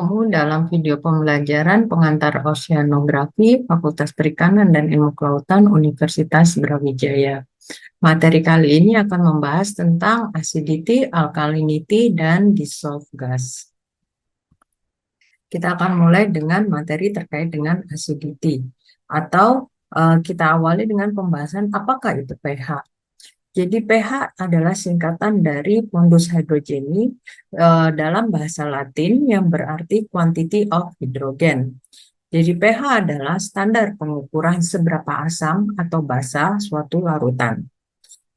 bertemu dalam video pembelajaran pengantar oceanografi Fakultas Perikanan dan Ilmu Kelautan Universitas Brawijaya. Materi kali ini akan membahas tentang acidity, alkalinity, dan dissolved gas. Kita akan mulai dengan materi terkait dengan acidity, atau kita awali dengan pembahasan apakah itu pH. Jadi pH adalah singkatan dari pondus hidrogeni dalam bahasa Latin yang berarti quantity of hydrogen. Jadi pH adalah standar pengukuran seberapa asam atau basa suatu larutan.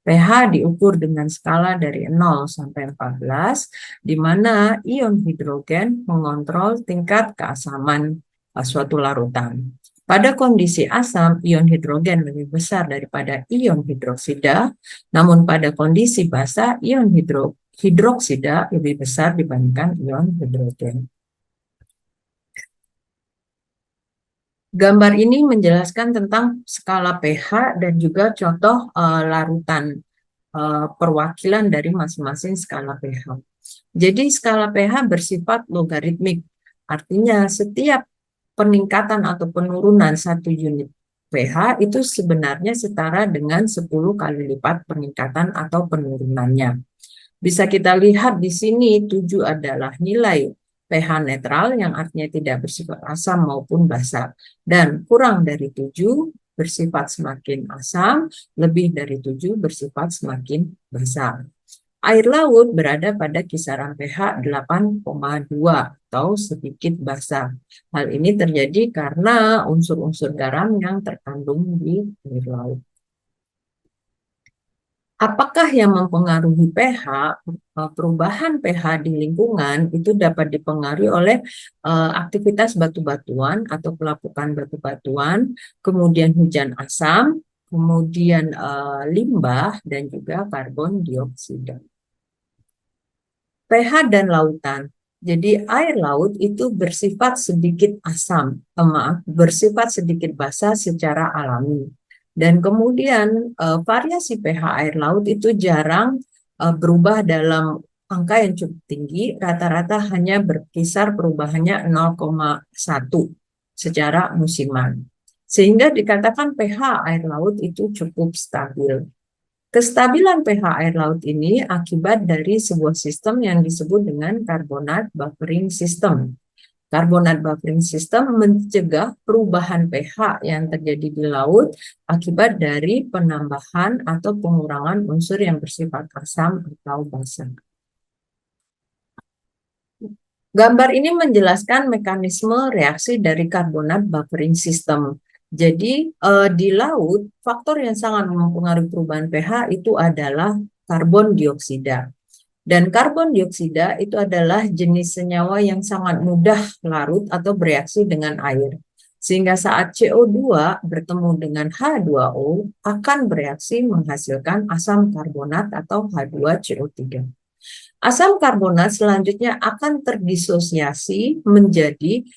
pH diukur dengan skala dari 0 sampai 14, di mana ion hidrogen mengontrol tingkat keasaman suatu larutan. Pada kondisi asam, ion hidrogen lebih besar daripada ion hidroksida, namun pada kondisi basa, ion hidroksida lebih besar dibandingkan ion hidrogen. Gambar ini menjelaskan tentang skala pH dan juga contoh larutan perwakilan dari masing-masing skala pH. Jadi skala pH bersifat logaritmik, artinya setiap peningkatan atau penurunan satu unit pH itu sebenarnya setara dengan 10 kali lipat peningkatan atau penurunannya. Bisa kita lihat di sini 7 adalah nilai pH netral yang artinya tidak bersifat asam maupun basa. Dan kurang dari 7 bersifat semakin asam, lebih dari 7 bersifat semakin basa. Air laut berada pada kisaran pH 8,2 atau sedikit basa. Hal ini terjadi karena unsur-unsur garam yang terkandung di air laut. Apakah yang mempengaruhi pH? Perubahan pH di lingkungan itu dapat dipengaruhi oleh aktivitas batu-batuan atau pelapukan batu-batuan, kemudian hujan asam, kemudian limbah, dan juga karbon dioksida. pH dan lautan. Jadi air laut itu bersifat sedikit asam, bersifat sedikit basa secara alami. Dan kemudian variasi pH air laut itu jarang berubah dalam angka yang cukup tinggi, rata-rata hanya berkisar perubahannya 0,1 secara musiman. Sehingga dikatakan pH air laut itu cukup stabil. Kestabilan pH air laut ini akibat dari sebuah sistem yang disebut dengan carbonate buffering system. Carbonate buffering system mencegah perubahan pH yang terjadi di laut akibat dari penambahan atau pengurangan unsur yang bersifat asam atau basa. Gambar ini menjelaskan mekanisme reaksi dari carbonate buffering system. Jadi di laut, faktor yang sangat mempengaruhi perubahan pH itu adalah karbon dioksida. Dan karbon dioksida itu adalah jenis senyawa yang sangat mudah larut atau bereaksi dengan air. Sehingga saat CO2 bertemu dengan H2O akan bereaksi menghasilkan asam karbonat atau H2CO3. Asam karbonat selanjutnya akan terdisosiasi menjadi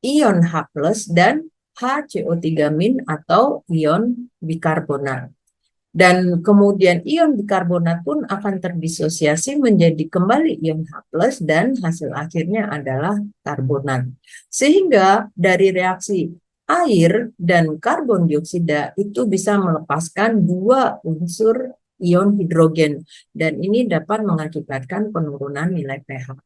ion H+ dan HCO3- atau ion bikarbonat. Dan kemudian ion bikarbonat pun akan terdisosiasi menjadi kembali ion H+ dan hasil akhirnya adalah karbonat. Sehingga dari reaksi air dan karbon dioksida itu bisa melepaskan dua unsur ion hidrogen dan ini dapat mengakibatkan penurunan nilai pH.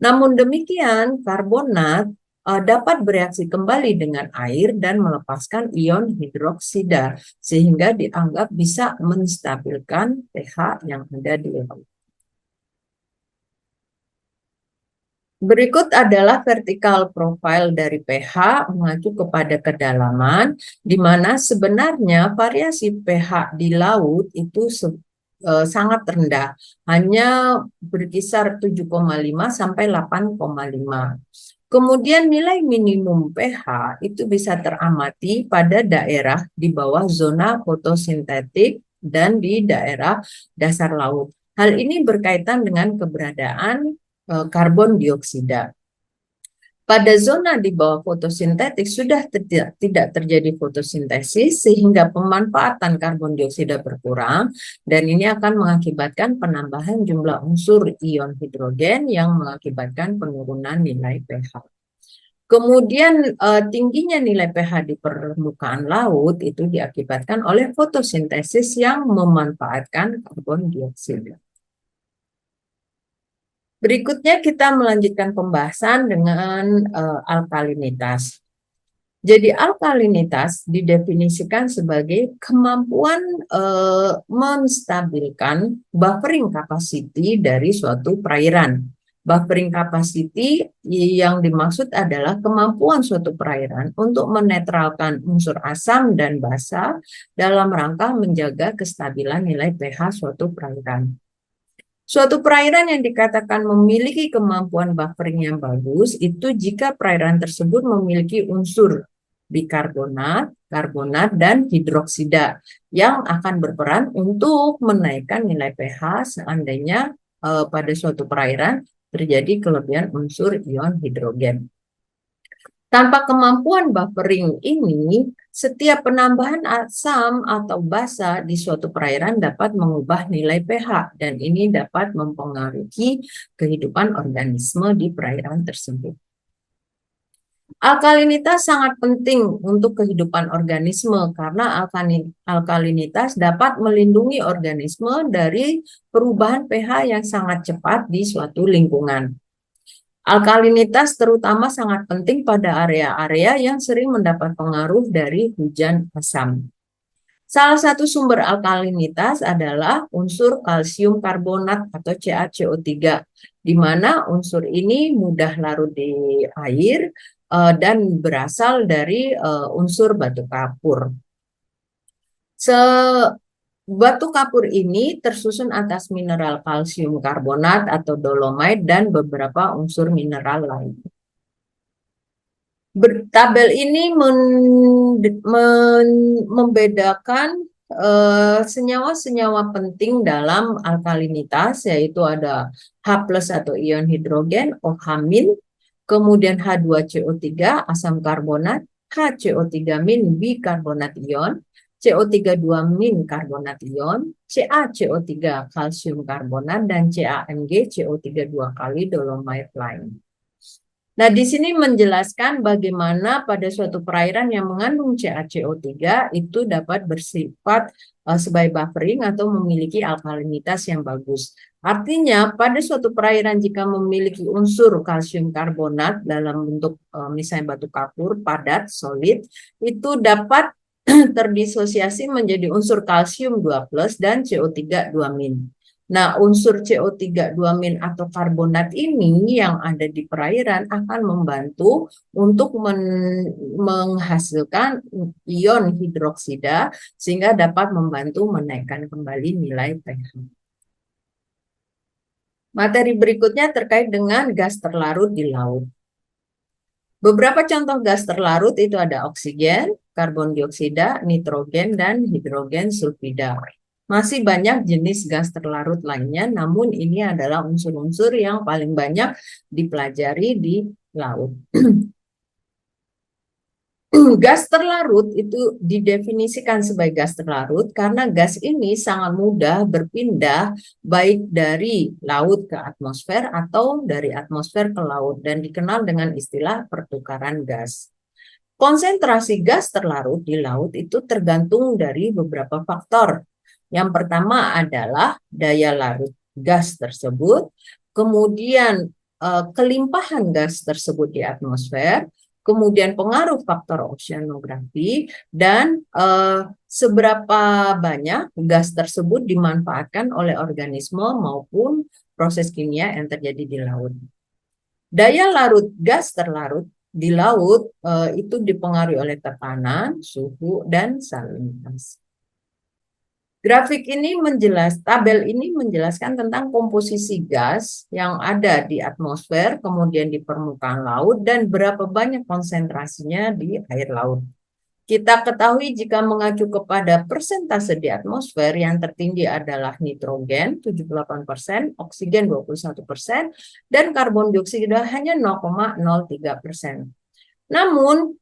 Namun demikian, karbonat dapat bereaksi kembali dengan air dan melepaskan ion hidroksida sehingga dianggap bisa menstabilkan pH yang ada di laut. Berikut adalah vertikal profil dari pH mengacu kepada kedalaman, di mana sebenarnya variasi pH di laut itu sangat rendah, hanya berkisar 7,5 sampai 8,5. Kemudian nilai minimum pH itu bisa teramati pada daerah di bawah zona fotosintetik dan di daerah dasar laut. Hal ini berkaitan dengan keberadaan karbon dioksida. Pada zona di bawah fotosintetik sudah tidak terjadi fotosintesis sehingga pemanfaatan karbon dioksida berkurang dan ini akan mengakibatkan penambahan jumlah unsur ion hidrogen yang mengakibatkan penurunan nilai pH. Kemudian tingginya nilai pH di permukaan laut itu diakibatkan oleh fotosintesis yang memanfaatkan karbon dioksida. Berikutnya kita melanjutkan pembahasan dengan alkalinitas. Jadi alkalinitas didefinisikan sebagai kemampuan menstabilkan buffering capacity dari suatu perairan. Buffering capacity yang dimaksud adalah kemampuan suatu perairan untuk menetralkan unsur asam dan basa dalam rangka menjaga kestabilan nilai pH suatu perairan. Suatu perairan yang dikatakan memiliki kemampuan buffering yang bagus itu jika perairan tersebut memiliki unsur bikarbonat, karbonat, dan hidroksida yang akan berperan untuk menaikkan nilai pH seandainya pada suatu perairan terjadi kelebihan unsur ion hidrogen. Tanpa kemampuan buffering ini, setiap penambahan asam atau basa di suatu perairan dapat mengubah nilai pH dan ini dapat mempengaruhi kehidupan organisme di perairan tersebut. Alkalinitas sangat penting untuk kehidupan organisme karena alkalinitas dapat melindungi organisme dari perubahan pH yang sangat cepat di suatu lingkungan. Alkalinitas terutama sangat penting pada area-area yang sering mendapat pengaruh dari hujan asam. Salah satu sumber alkalinitas adalah unsur kalsium karbonat atau CaCO3, di mana unsur ini mudah larut di air dan berasal dari unsur batu kapur. Batu kapur ini tersusun atas mineral kalsium karbonat atau dolomite dan beberapa unsur mineral lain. Tabel ini membedakan senyawa-senyawa penting dalam alkalinitas, yaitu ada H+ atau ion hidrogen, OH-, kemudian H2CO3 asam karbonat, HCO3- bikarbonat ion, CO3 2- karbonat ion, CaCO3 kalsium karbonat, dan CaMg CO3 2 kali dolomite lain. Nah, di sini menjelaskan bagaimana pada suatu perairan yang mengandung CaCO3 itu dapat bersifat sebagai buffering atau memiliki alkalinitas yang bagus. Artinya, pada suatu perairan jika memiliki unsur kalsium karbonat dalam bentuk misalnya batu kapur, padat, solid, itu dapat terdisosiasi menjadi unsur kalsium 2+ dan CO3 2-. Nah, unsur CO3 2- atau karbonat ini yang ada di perairan akan membantu untuk menghasilkan ion hidroksida sehingga dapat membantu menaikkan kembali nilai pH. Materi berikutnya terkait dengan gas terlarut di laut. Beberapa contoh gas terlarut itu ada oksigen, karbon dioksida, nitrogen, dan hidrogen sulfida. Masih banyak jenis gas terlarut lainnya, namun ini adalah unsur-unsur yang paling banyak dipelajari di laut. Gas terlarut itu didefinisikan sebagai gas terlarut karena gas ini sangat mudah berpindah baik dari laut ke atmosfer atau dari atmosfer ke laut dan dikenal dengan istilah pertukaran gas. Konsentrasi gas terlarut di laut itu tergantung dari beberapa faktor. Yang pertama adalah daya larut gas tersebut, kemudian kelimpahan gas tersebut di atmosfer, kemudian pengaruh faktor oceanografi, dan seberapa banyak gas tersebut dimanfaatkan oleh organisme maupun proses kimia yang terjadi di laut. Daya larut gas terlarut di laut itu dipengaruhi oleh tekanan, suhu, dan salinitas. Tabel ini menjelaskan tentang komposisi gas yang ada di atmosfer, kemudian di permukaan laut, dan berapa banyak konsentrasinya di air laut. Kita ketahui jika mengacu kepada persentase di atmosfer, yang tertinggi adalah nitrogen 78%, oksigen 21%, dan karbon dioksida hanya 0,03%. Namun,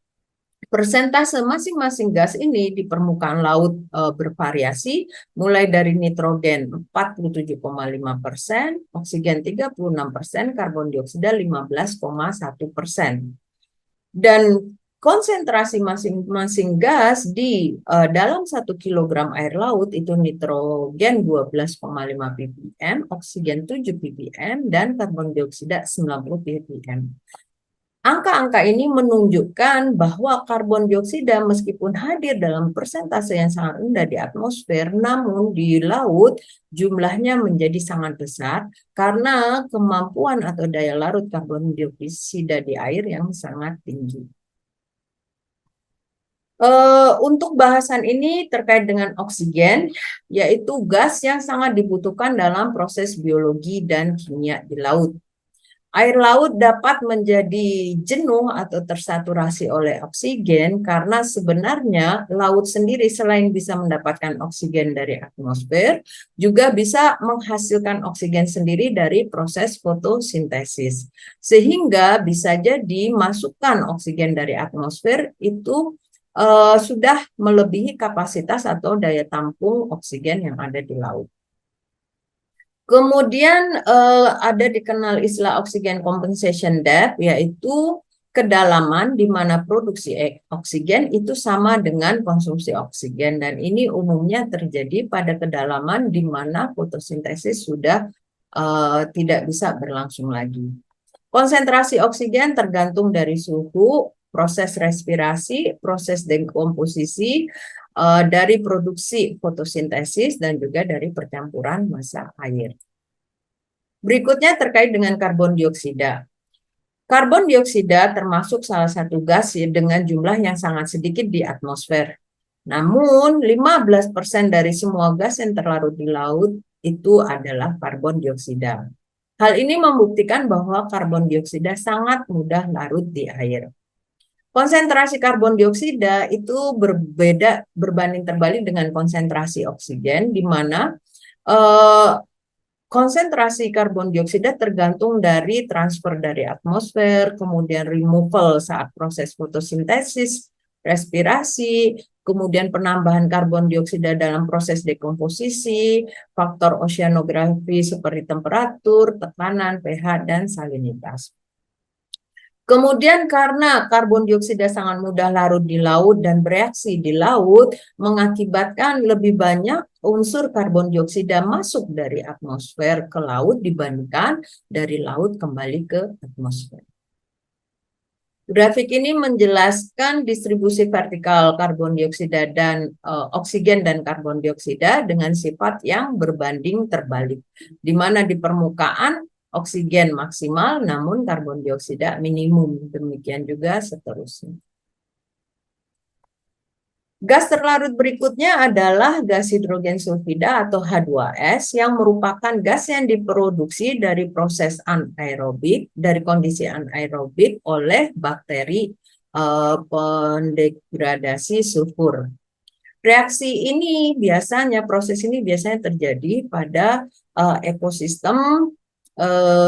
persentase masing-masing gas ini di permukaan laut bervariasi, mulai dari nitrogen 47,5%, oksigen 36%, karbon dioksida 15,1%. Dan konsentrasi masing-masing gas di dalam 1 kilogram air laut itu nitrogen 12,5 ppm, oksigen 7 ppm, dan karbon dioksida 90 ppm. Angka-angka ini menunjukkan bahwa karbon dioksida meskipun hadir dalam persentase yang sangat rendah di atmosfer, namun di laut jumlahnya menjadi sangat besar karena kemampuan atau daya larut karbon dioksida di air yang sangat tinggi. Untuk bahasan ini terkait dengan oksigen, yaitu gas yang sangat dibutuhkan dalam proses biologi dan kimia di laut. Air laut dapat menjadi jenuh atau tersaturasi oleh oksigen karena sebenarnya laut sendiri selain bisa mendapatkan oksigen dari atmosfer, juga bisa menghasilkan oksigen sendiri dari proses fotosintesis. Sehingga bisa jadi masukan oksigen dari atmosfer itu sudah melebihi kapasitas atau daya tampung oksigen yang ada di laut. Kemudian ada dikenal istilah oxygen compensation depth, yaitu kedalaman di mana produksi oksigen itu sama dengan konsumsi oksigen, dan ini umumnya terjadi pada kedalaman di mana fotosintesis sudah tidak bisa berlangsung lagi. Konsentrasi oksigen tergantung dari suhu, proses respirasi, proses dekomposisi, dari produksi fotosintesis, dan juga dari percampuran massa air. Berikutnya terkait dengan karbon dioksida. Karbon dioksida termasuk salah satu gas dengan jumlah yang sangat sedikit di atmosfer. Namun 15% dari semua gas yang terlarut di laut itu adalah karbon dioksida. Hal ini membuktikan bahwa karbon dioksida sangat mudah larut di air. Konsentrasi karbon dioksida itu berbanding terbalik dengan konsentrasi oksigen, di mana konsentrasi karbon dioksida tergantung dari transfer dari atmosfer, kemudian removal saat proses fotosintesis, respirasi, kemudian penambahan karbon dioksida dalam proses dekomposisi, faktor oceanografi seperti temperatur, tekanan, pH, dan salinitas. Kemudian karena karbon dioksida sangat mudah larut di laut dan bereaksi di laut, mengakibatkan lebih banyak unsur karbon dioksida masuk dari atmosfer ke laut dibandingkan dari laut kembali ke atmosfer. Grafik ini menjelaskan distribusi vertikal karbon dioksida dan oksigen dan karbon dioksida dengan sifat yang berbanding terbalik, di mana di permukaan oksigen maksimal namun karbon dioksida minimum, demikian juga seterusnya. Gas terlarut berikutnya adalah gas hidrogen sulfida atau H2S, yang merupakan gas yang diproduksi dari proses anaerobik, dari kondisi anaerobik oleh bakteri pendegradasi sulfur. Proses ini biasanya terjadi pada ekosistem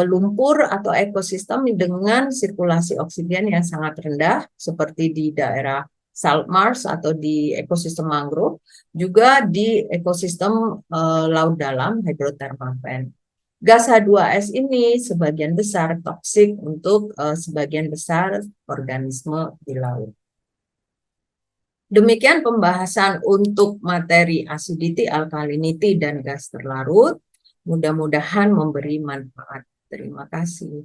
lumpur atau ekosistem dengan sirkulasi oksigen yang sangat rendah, seperti di daerah salt marsh atau di ekosistem mangrove, juga di ekosistem laut dalam hydrothermal vent. Gas H2S ini sebagian besar toksik untuk sebagian besar organisme di laut. Demikian pembahasan untuk materi acidity, alkalinity, dan gas terlarut. Mudah-mudahan memberi manfaat. Terima kasih.